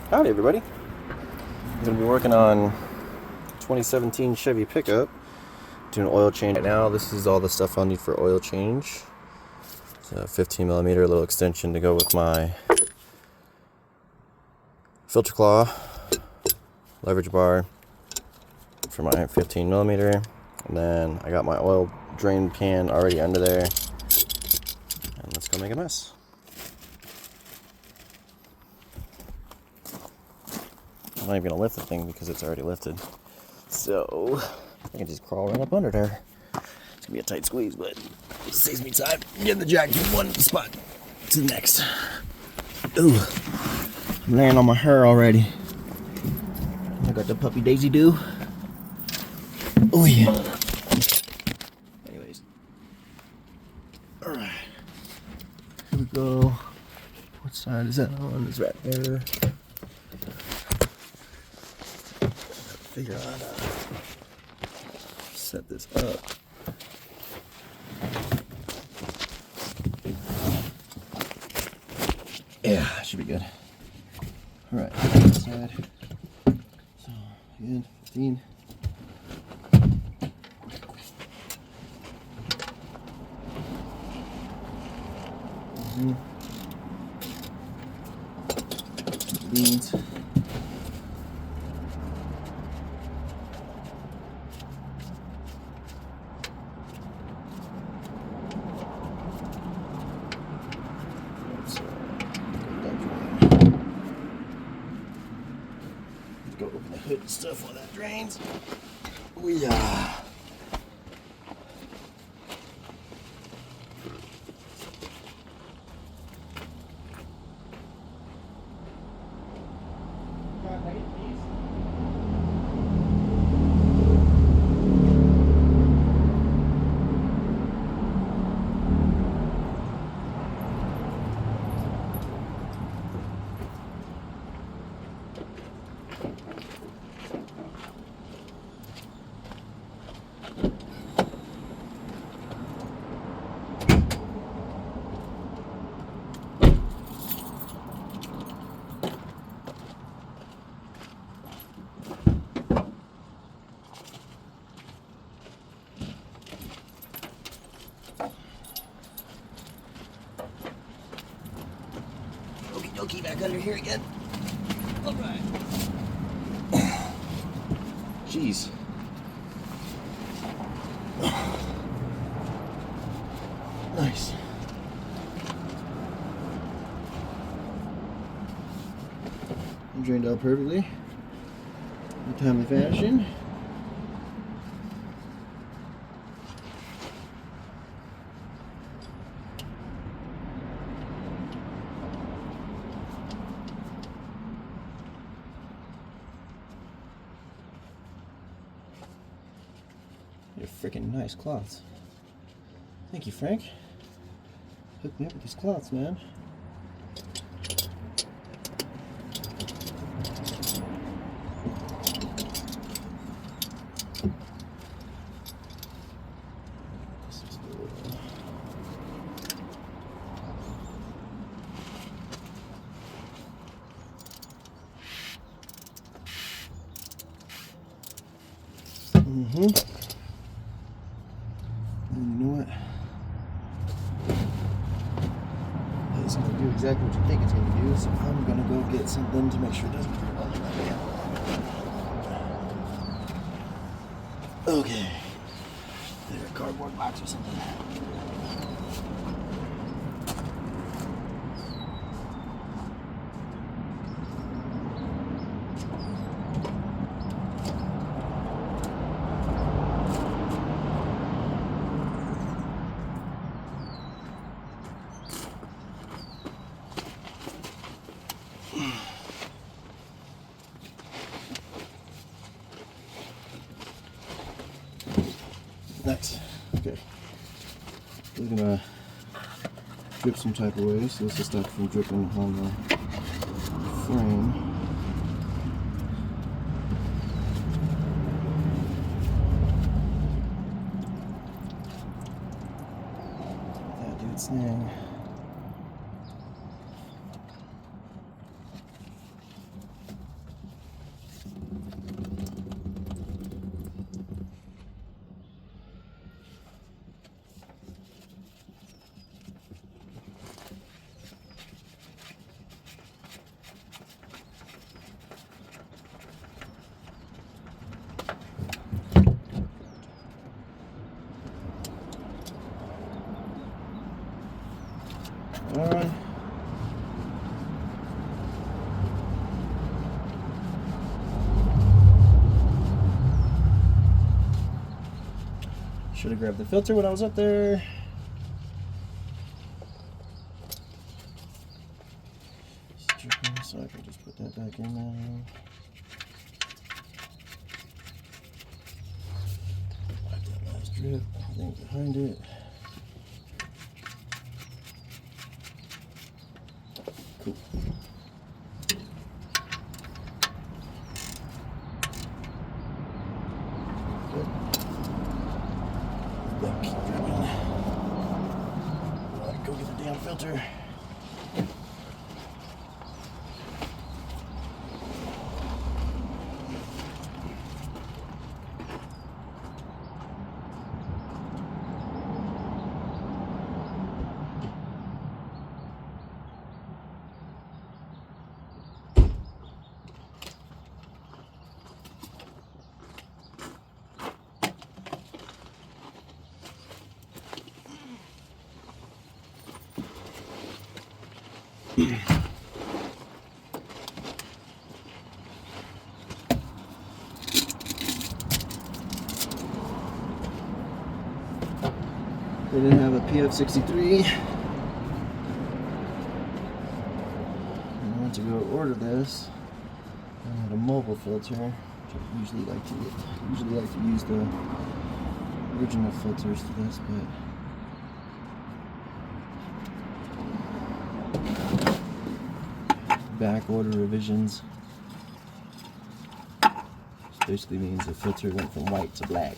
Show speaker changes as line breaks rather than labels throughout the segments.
Howdy everybody. I'm going to be working on 2017 Chevy pickup, doing an oil change right now. This is all the stuff I'll need for oil change. It's a 15 millimeter little extension to go with my filter claw, leverage bar for my 15 millimeter, and then I got my oil drain pan already under there, and let's go make a mess. I'm not even gonna lift the thing because it's already lifted. So I can just crawl right up under there. It's gonna be a tight squeeze, but it saves me time getting the jack from one spot to the next. Ooh, I'm laying on my hair already. I got the puppy Daisy Doo. Oh yeah. Anyways. Alright. Here we go. What side is that on? It's right there. Figure out how to set this up. Yeah, should be good. Alright, this side. So, again, 15. Beans. Go open the hood and stuff while that drains. Yeah. Okie back under here again. Alright. Jeez. Nice. Drained out perfectly. In a timely fashion. They're freaking nice cloths. Thank you, Frank. Hook me up with these cloths, man. And you know what? It's going to do exactly what you think it's going to do, so I'm going to go get something to make sure it doesn't hurt all the way. Okay. There's a cardboard box or something. Nice. Okay. We're gonna drip some type of way, so this is stuff from dripping on the frame. That do its thing. Should have grabbed the filter when I was up there. So I can just put that back in now. Wipe that last drip, everything behind it. Cool. Good. That keep dripping. Alright, go get the damn filter. They didn't have a PF63. And I went to go order this. I had a mobile filter, which I usually like to use the original filters to this, but back order revisions. This basically means the filter went from white to black.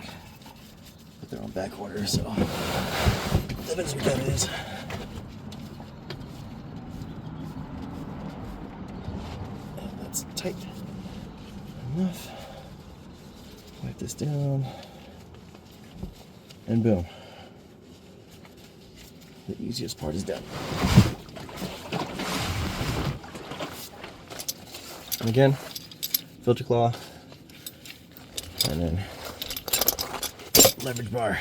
But they're on back order, so that is what that is. And that's tight enough. Wipe this down. And boom. The easiest part is done. And again, filter claw, and then leverage bar.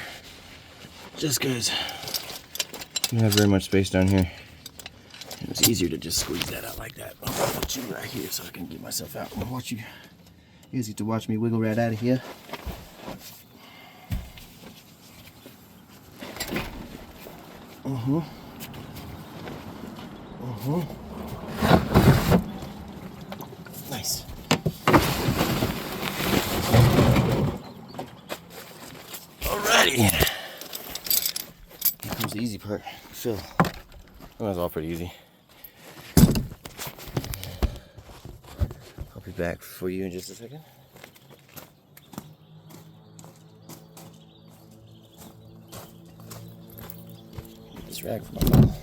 Just because you don't have very much space down here, and it's easier to just squeeze that out like that. I'll put you right here so I can get myself out and watch you. You guys get to watch me wiggle right out of here. Nice. Alrighty. Here comes the easy part. Fill. That was all pretty easy. I'll be back for you in just a second. Get this rag from my mouth.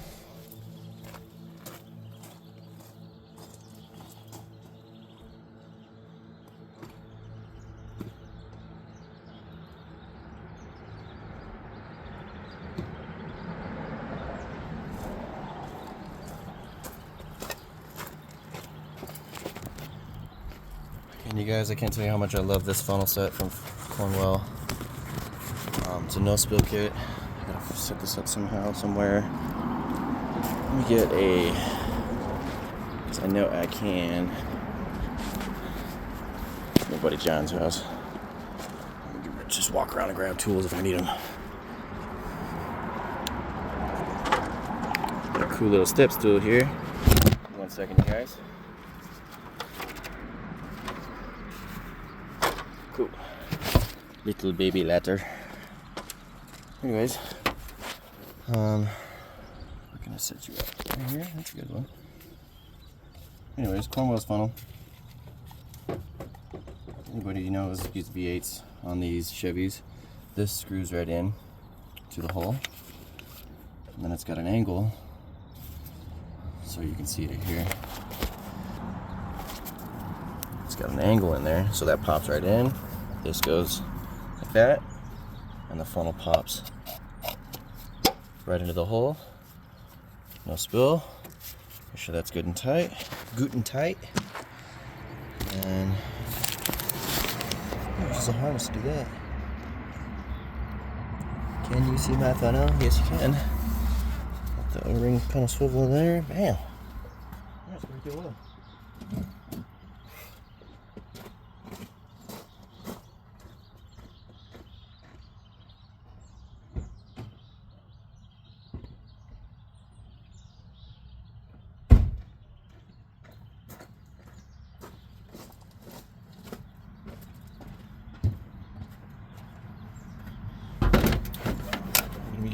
And you guys, I can't tell you how much I love this funnel set from Cornwell. It's a no spill kit. I gotta set this up somehow, somewhere. Let me get a, because I know I can. My buddy John's house. Just walk around and grab tools if I need them. Got a cool little step stool here. 1 second, you guys. Cool. Little baby ladder. Anyways, we're gonna set you up right here. That's a good one. Anyways, Cornwell's funnel. Anybody you know has used V8s on these Chevys. This screws right in to the hole, and then it's got an angle, so you can see it here. It's got an angle in there, so that pops right in. This goes like that, and the funnel pops right into the hole. No spill. Make sure that's good and tight. Good and tight. And there's a harness to do that. Can you see my funnel? Yes, you can. Let the O-ring kind of swivel in there. Bam. That's pretty cool.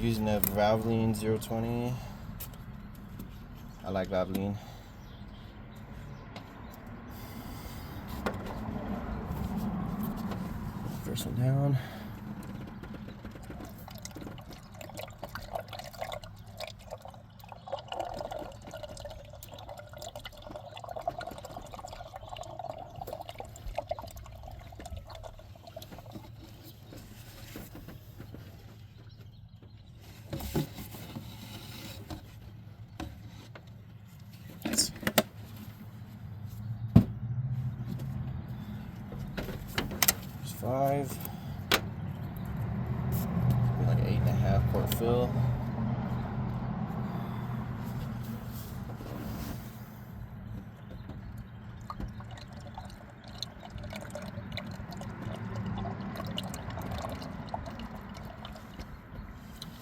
using a Valvoline 020. I like Valvoline. First one down. Nice. There's 5. Like an 8.5 quart fill.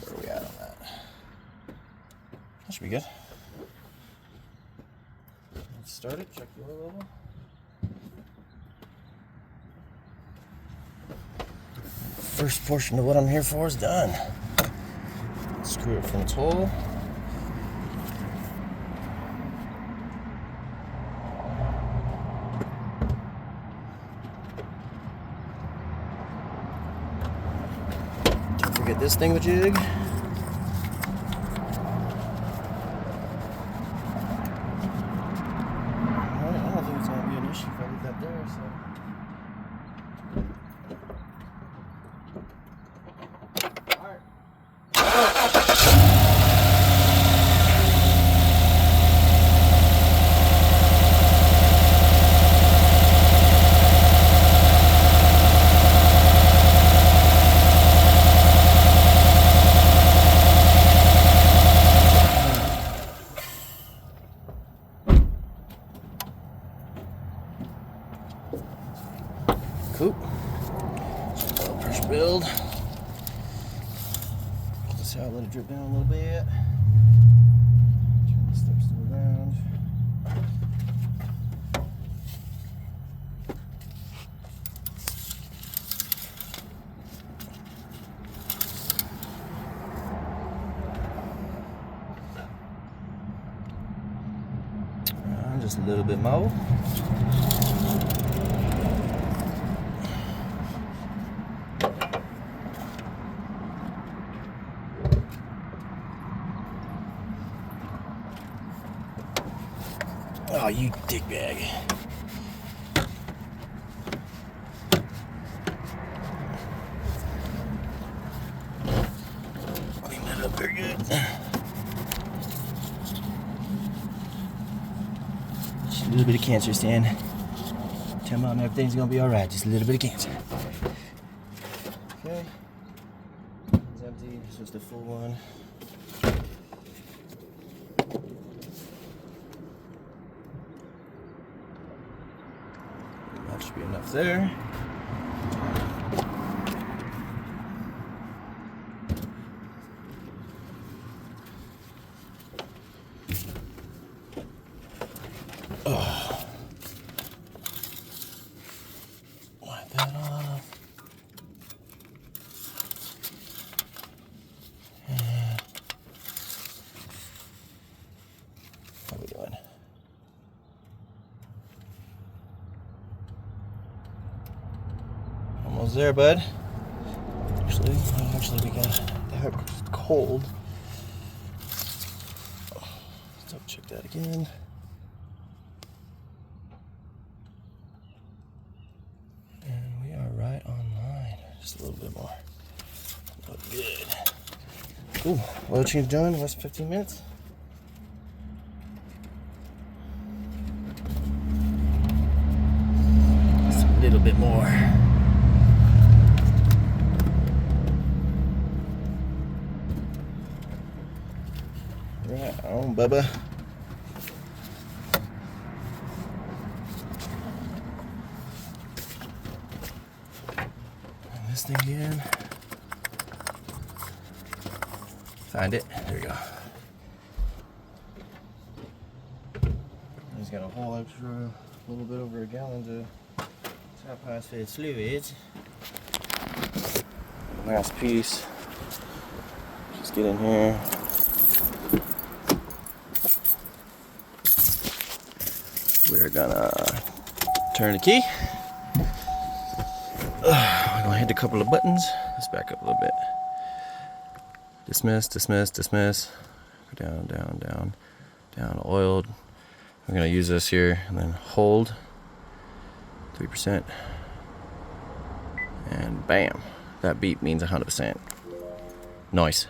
Where are we at on that? That should be good. Let's start it, check the oil level. First portion of what I'm here for is done. Screw it from its hole. Don't forget this thingamajig. I don't think it's going to be an issue if I leave that there, so. Cool. Pressure build. Just how I let it drip down a little bit. Turn the step stool around. Just a little bit more. Oh, you dickbag. Clean that up very good. Just a little bit of cancer, Stan. Tell Mom everything's gonna be alright, just a little bit of cancer. Okay. It's empty, so it's the full one. That should be enough there. Oh. Wipe that off. And what are we doing? Almost there, bud. Actually, we got that cold. So check that again. And we are right on line. Just a little bit more. Look good. Cool. Oil change done. Less 15 minutes. Just a little bit more. Right on, Bubba. And this thing again. Find it. There we go. He's got a whole extra, little bit over a gallon of top high fed fluids. Last piece. Let's get in here. We're gonna turn the key. We're gonna hit a couple of buttons. Let's back up a little bit. Dismiss, dismiss, dismiss. Go down, down, down, down, oiled. We're gonna use this here and then hold 3%. And bam, that beep means 100%. Nice.